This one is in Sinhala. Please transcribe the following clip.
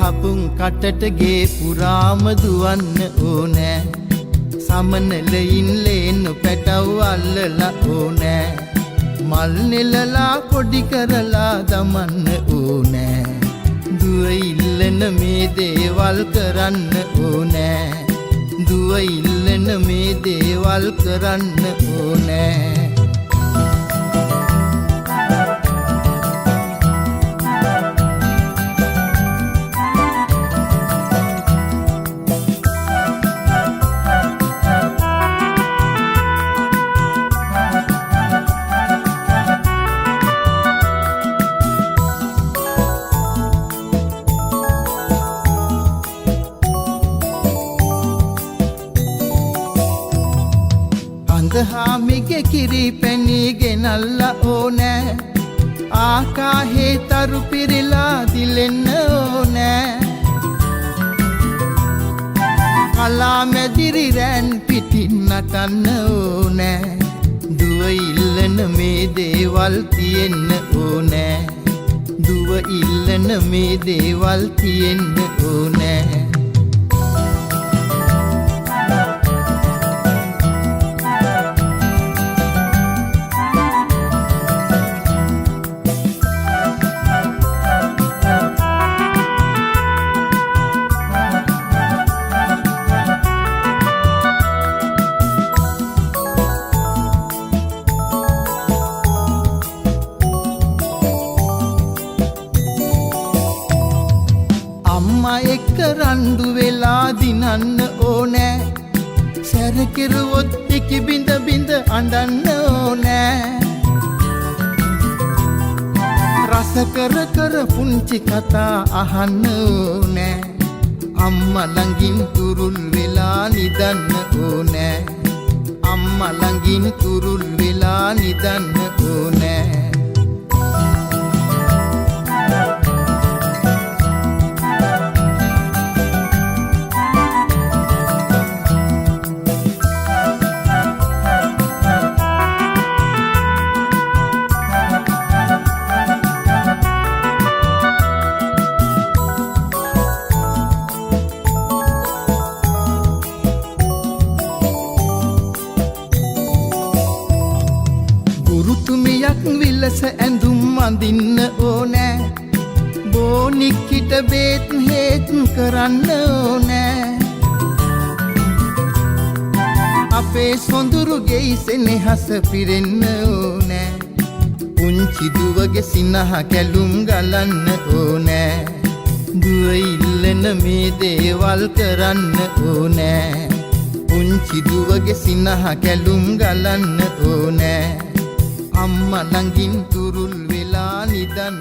හපුන් කටට ගේ පුරාම දුවන්න ඕනෑ සමනලයින් ලේනු පැටව් අල්ලලා ඕනෑ මල් නෙලලා පොඩි කරලා දමන්න ඕනෑ දුව ඉල්ලන මේ දේවල් කරන්න ඕනෑ දුව ඉල්ලන මේ දේවල් කරන්න ඕනෑ හාමිගේ කිරි පැණි ගෙනල්ල ඕනෑ ආකාහේ තරු පිරිලා දිලෙන්න ඕනෑ කලා මැදිරි රැන් පිටින් නටන්න ඕනෑ දුව ඉල්ලන මේ දේවල් තියෙන්න ඕනෑ දුව ඉල්ලන මේ දේවල් තියෙන්න ඕනෑ එක්ක රණ්ඩු වෙලා දිනන්න ඕනෑ සැරකිරුවොත් ඉකි බිඳ බිඳ අඬන්න ඕනෑ රස කර කර පුංචි කතා අහන්න ඕනෑ අම්මා ළඟින් තුරුල් වෙලා නිදන්න ඕනෑ අම්මා ළඟින් තුරුල් වෙලා නිදන්න ඕනෑ ගුරුතුමියක් විලස ඇඳුම් අඳින්න ඕනෑ බෝනික්කිට බේත් හේත් කරන්න ඕනෑ අපේ සොඳුරු ගෙයිසෙනෙහස පිරෙන්න ඕනෑ පුංචි දුවගේ සිනහ කැලුම් ගලන්න ඕනෑ දුව ඉල්ලන මේ දේවල් කරන්න ඕනෑ පුංචි දුවගේ සිනහ කැලුම් ගලන්න ඕනෑ අම්මා ළඟින් තුරුල් වෙලා නිදන්න